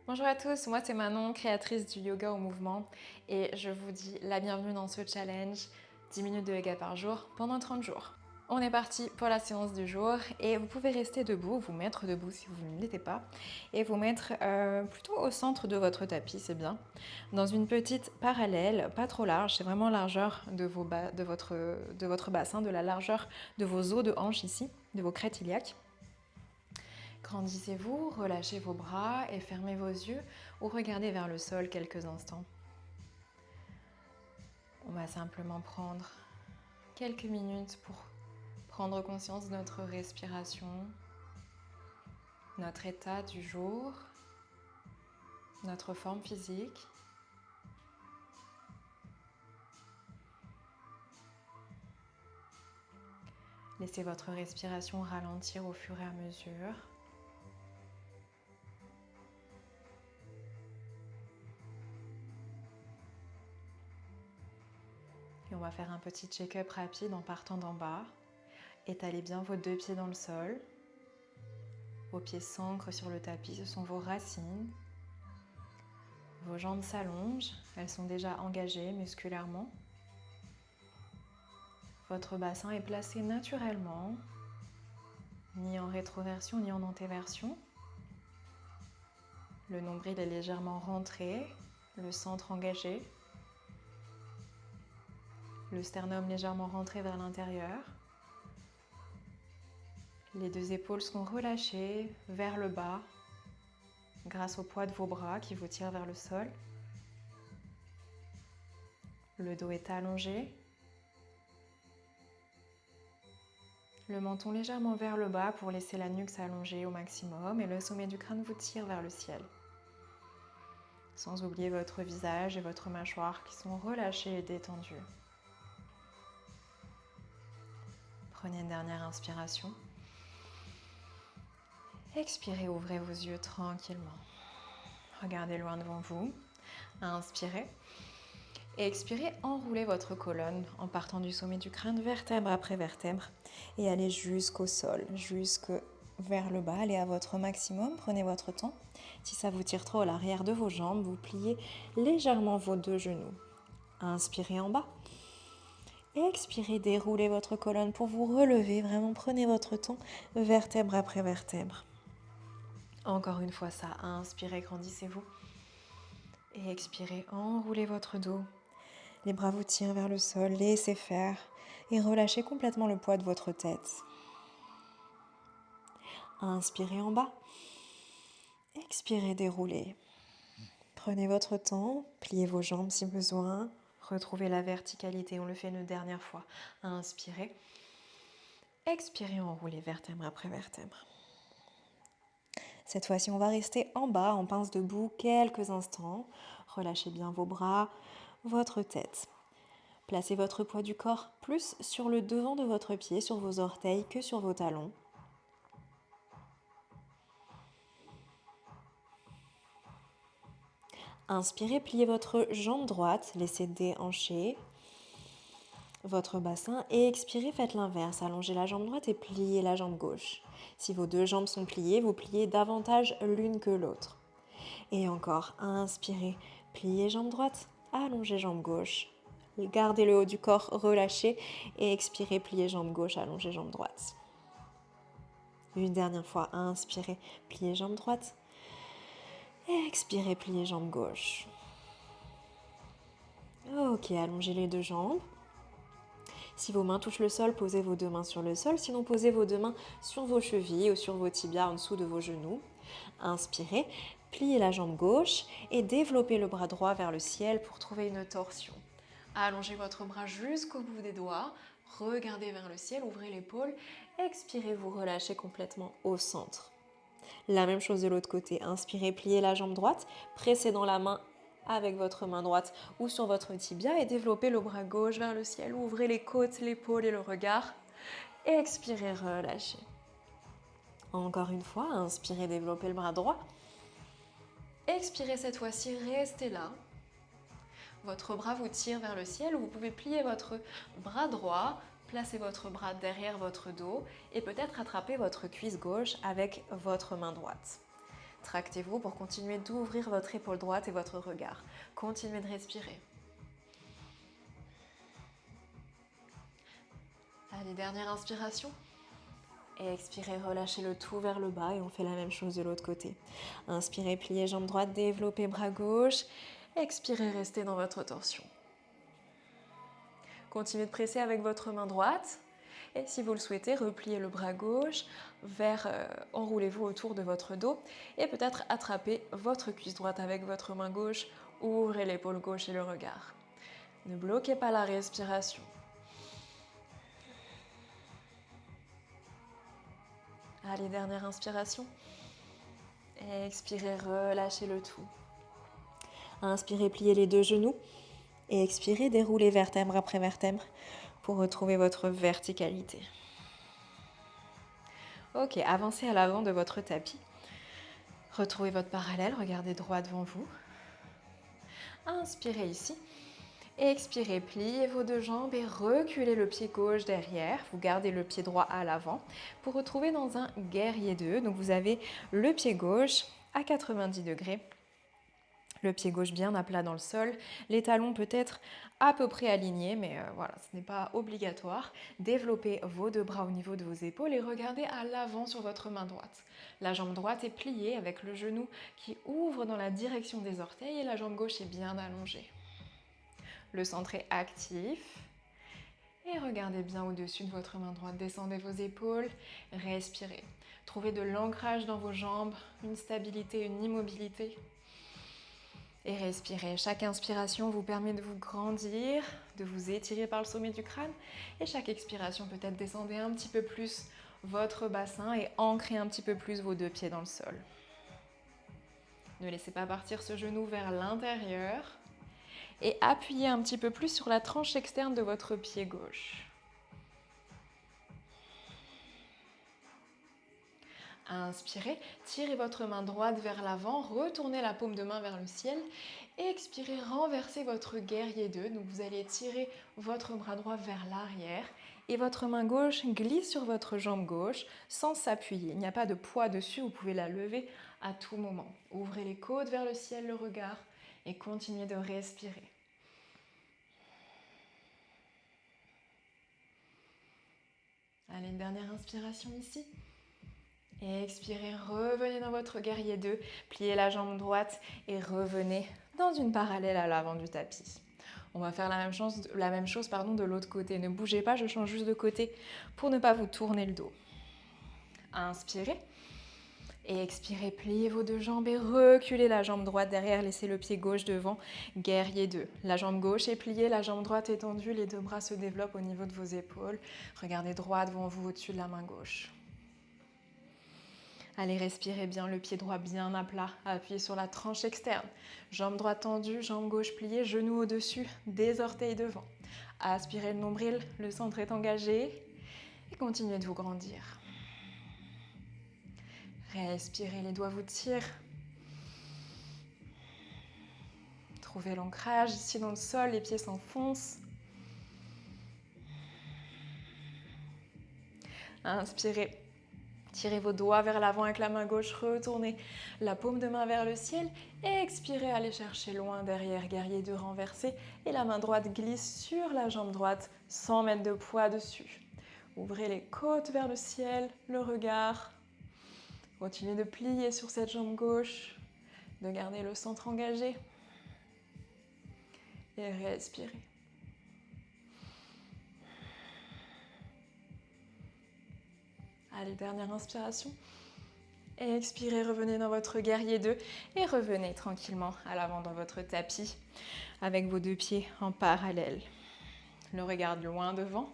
Bonjour à tous, moi c'est Manon, créatrice du yoga au mouvement et je vous dis la bienvenue dans ce challenge 10 minutes de yoga par jour pendant 30 jours. On est parti pour la séance du jour et vous pouvez rester debout, vous mettre debout si vous ne l'étiez pas et vous mettre plutôt au centre de votre tapis, c'est bien, dans une petite parallèle, pas trop large, c'est vraiment largeur de votre bassin, de la largeur de vos os de hanche ici, de vos crêtes iliaques. Grandissez-vous, relâchez vos bras et fermez vos yeux ou regardez vers le sol quelques instants. On va simplement prendre quelques minutes pour prendre conscience de notre respiration, notre état du jour, notre forme physique. Laissez votre respiration ralentir au fur et à mesure. Et on va faire un petit check-up rapide en partant d'en bas. Étalez bien vos deux pieds dans le sol. Vos pieds s'ancrent sur le tapis, ce sont vos racines. Vos jambes s'allongent, elles sont déjà engagées musculairement. Votre bassin est placé naturellement, ni en rétroversion ni en antéversion. Le nombril est légèrement rentré, le centre engagé. Le sternum légèrement rentré vers l'intérieur. Les deux épaules sont relâchées vers le bas grâce au poids de vos bras qui vous tirent vers le sol. Le dos est allongé. Le menton légèrement vers le bas pour laisser la nuque s'allonger au maximum et le sommet du crâne vous tire vers le ciel. Sans oublier votre visage et votre mâchoire qui sont relâchés et détendus. Prenez une dernière inspiration. Expirez, ouvrez vos yeux tranquillement. Regardez loin devant vous. Inspirez. Et expirez, enroulez votre colonne en partant du sommet du crâne, vertèbre après vertèbre, et allez jusqu'au sol, jusque vers le bas. Allez à votre maximum, prenez votre temps. Si ça vous tire trop à l'arrière de vos jambes, vous pliez légèrement vos deux genoux. Inspirez en bas. Expirez, déroulez votre colonne pour vous relever. Vraiment, prenez votre temps, vertèbre après vertèbre. Encore une fois ça, inspirez, grandissez-vous. Et expirez, enroulez votre dos. Les bras vous tirent vers le sol, laissez faire et relâchez complètement le poids de votre tête. Inspirez en bas. Expirez, déroulez. Prenez votre temps, pliez vos jambes si besoin. Retrouvez la verticalité, on le fait une dernière fois. Inspirez. Expirez, enroulez vertèbre après vertèbre. Cette fois-ci, on va rester en bas, en pince debout, quelques instants. Relâchez bien vos bras, votre tête. Placez votre poids du corps plus sur le devant de votre pied, sur vos orteils, que sur vos talons. Inspirez, pliez votre jambe droite, laissez déhancher votre bassin et expirez, faites l'inverse. Allongez la jambe droite et pliez la jambe gauche. Si vos deux jambes sont pliées, vous pliez davantage l'une que l'autre. Et encore, inspirez, pliez jambe droite, allongez jambe gauche. Gardez le haut du corps relâché et expirez, pliez jambe gauche, allongez jambe droite. Une dernière fois, inspirez, pliez jambe droite. Et expirez, pliez jambe gauche. Ok, allongez les deux jambes. Si vos mains touchent le sol, posez vos deux mains sur le sol. Sinon, posez vos deux mains sur vos chevilles ou sur vos tibias en dessous de vos genoux. Inspirez, pliez la jambe gauche et développez le bras droit vers le ciel pour trouver une torsion. Allongez votre bras jusqu'au bout des doigts. Regardez vers le ciel, ouvrez l'épaule. Expirez, vous relâchez complètement au centre. La même chose de l'autre côté. Inspirez, pliez la jambe droite, pressez dans la main avec votre main droite ou sur votre tibia et développez le bras gauche vers le ciel. Ouvrez les côtes, l'épaule et le regard. Expirez, relâchez. Encore une fois, inspirez, développez le bras droit. Expirez cette fois-ci, restez là. Votre bras vous tire vers le ciel. Vous pouvez plier votre bras droit, placer votre bras derrière votre dos et peut-être attraper votre cuisse gauche avec votre main droite. Tractez-vous pour continuer d'ouvrir votre épaule droite et votre regard. Continuez de respirer. Allez, dernière inspiration. Et expirez, relâchez le tout vers le bas et on fait la même chose de l'autre côté. Inspirez, pliez jambe droite, développez bras gauche. Expirez, restez dans votre torsion. Continuez de presser avec votre main droite. Et si vous le souhaitez, repliez le bras gauche, enroulez-vous autour de votre dos et peut-être attrapez votre cuisse droite avec votre main gauche. Ouvrez l'épaule gauche et le regard. Ne bloquez pas la respiration. Allez, dernière inspiration. Expirez, relâchez le tout. Inspirez, pliez les deux genoux. Et expirez, déroulez vertèbre après vertèbre pour retrouver votre verticalité. Ok, avancez à l'avant de votre tapis. Retrouvez votre parallèle, regardez droit devant vous. Inspirez ici. Expirez, pliez vos deux jambes et reculez le pied gauche derrière. Vous gardez le pied droit à l'avant pour retrouver dans un guerrier 2. Donc vous avez le pied gauche à 90 degrés. Le pied gauche bien à plat dans le sol, les talons peut-être à peu près alignés, mais voilà, ce n'est pas obligatoire. Développez vos deux bras au niveau de vos épaules et regardez à l'avant sur votre main droite. La jambe droite est pliée avec le genou qui ouvre dans la direction des orteils et la jambe gauche est bien allongée. Le centre est actif. Et regardez bien au-dessus de votre main droite, descendez vos épaules, respirez. Trouvez de l'ancrage dans vos jambes, une stabilité, une immobilité. Et respirez. Chaque inspiration vous permet de vous grandir, de vous étirer par le sommet du crâne. Et chaque expiration, peut-être descendez un petit peu plus votre bassin et ancrez un petit peu plus vos deux pieds dans le sol. Ne laissez pas partir ce genou vers l'intérieur. Et appuyez un petit peu plus sur la tranche externe de votre pied gauche. Inspirez, tirez votre main droite vers l'avant, retournez la paume de main vers le ciel. Expirez, renversez votre guerrier 2. Donc vous allez tirer votre bras droit vers l'arrière et votre main gauche glisse sur votre jambe gauche sans s'appuyer. Il n'y a pas de poids dessus, vous pouvez la lever à tout moment. Ouvrez les côtes vers le ciel, le regard et continuez de respirer. Allez, une dernière inspiration ici. Et expirez, revenez dans votre guerrier 2, pliez la jambe droite et revenez dans une parallèle à l'avant du tapis. On va faire la même chose de l'autre côté. Ne bougez pas, je change juste de côté pour ne pas vous tourner le dos. Inspirez et expirez, pliez vos deux jambes et reculez la jambe droite derrière, laissez le pied gauche devant, guerrier 2. La jambe gauche est pliée, la jambe droite est tendue, les deux bras se développent au niveau de vos épaules. Regardez droit devant vous au-dessus de la main gauche. Allez, respirez bien, le pied droit bien à plat, appuyez sur la tranche externe. Jambe droite tendue, jambe gauche pliée, genou au-dessus, des orteils devant. Aspirez le nombril, le centre est engagé et continuez de vous grandir. Respirez, les doigts vous tirent. Trouvez l'ancrage ici dans le sol, les pieds s'enfoncent. Inspirez. Tirez vos doigts vers l'avant avec la main gauche, retournez la paume de main vers le ciel et expirez, allez chercher loin derrière, guerrier 2 renversé et la main droite glisse sur la jambe droite sans mettre de poids dessus. Ouvrez les côtes vers le ciel, le regard. Continuez de plier sur cette jambe gauche, de garder le centre engagé et respirez. Allez, dernière inspiration. Et expirez, revenez dans votre guerrier 2 et revenez tranquillement à l'avant dans votre tapis avec vos deux pieds en parallèle. Le regard loin devant.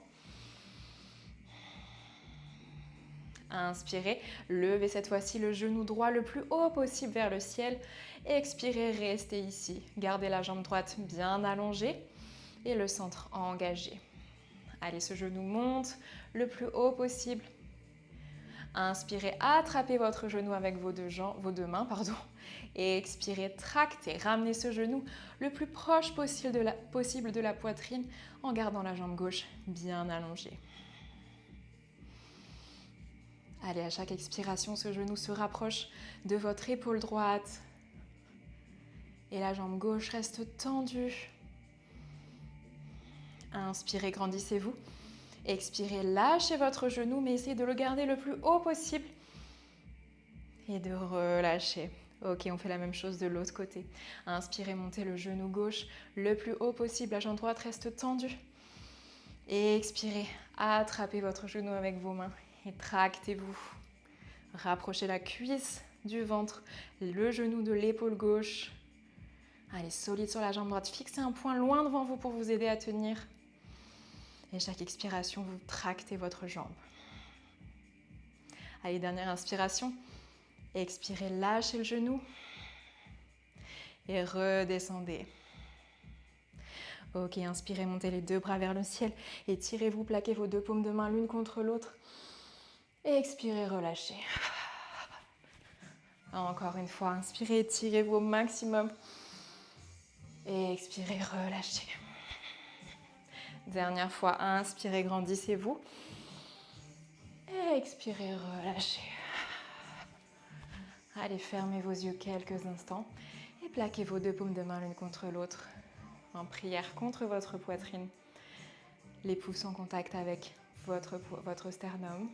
Inspirez, levez cette fois-ci le genou droit le plus haut possible vers le ciel. Expirez, restez ici. Gardez la jambe droite bien allongée et le centre engagé. Allez, ce genou monte le plus haut possible. Inspirez, attrapez votre genou avec vos deux mains, et expirez, tractez, ramenez ce genou le plus proche possible de la poitrine en gardant la jambe gauche bien allongée. Allez, à chaque expiration, ce genou se rapproche de votre épaule droite. Et la jambe gauche reste tendue. Inspirez, grandissez-vous. Expirez, lâchez votre genou, mais essayez de le garder le plus haut possible. Et de relâcher. Ok, on fait la même chose de l'autre côté. Inspirez, montez le genou gauche le plus haut possible. La jambe droite reste tendue. Et expirez, attrapez votre genou avec vos mains et tractez-vous. Rapprochez la cuisse du ventre, le genou de l'épaule gauche. Allez, solide sur la jambe droite. Fixez un point loin devant vous pour vous aider à tenir. Et chaque expiration, vous tractez votre jambe. Allez, dernière inspiration. Expirez, lâchez le genou. Et redescendez. Ok, inspirez, montez les deux bras vers le ciel. Étirez-vous, plaquez vos deux paumes de main l'une contre l'autre. Et expirez, relâchez. Encore une fois, inspirez, étirez-vous au maximum. Et expirez, relâchez. Dernière fois, inspirez, grandissez-vous. Et expirez, relâchez. Allez, fermez vos yeux quelques instants et plaquez vos deux paumes de main l'une contre l'autre en prière contre votre poitrine. Les pouces en contact avec votre sternum.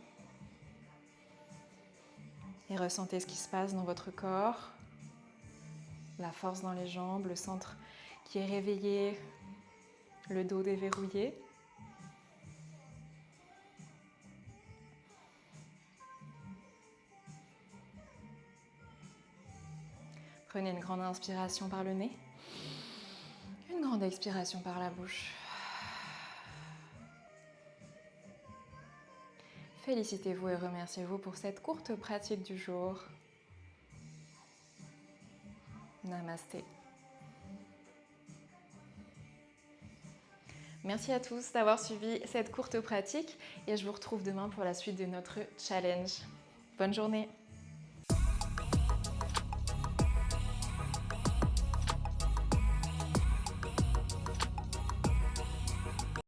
Et ressentez ce qui se passe dans votre corps, la force dans les jambes, le centre qui est réveillé, le dos déverrouillé. Prenez une grande inspiration par le nez, une grande expiration par la bouche. Félicitez-vous et remerciez-vous pour cette courte pratique du jour. Namasté. Merci à tous d'avoir suivi cette courte pratique et je vous retrouve demain pour la suite de notre challenge. Bonne journée!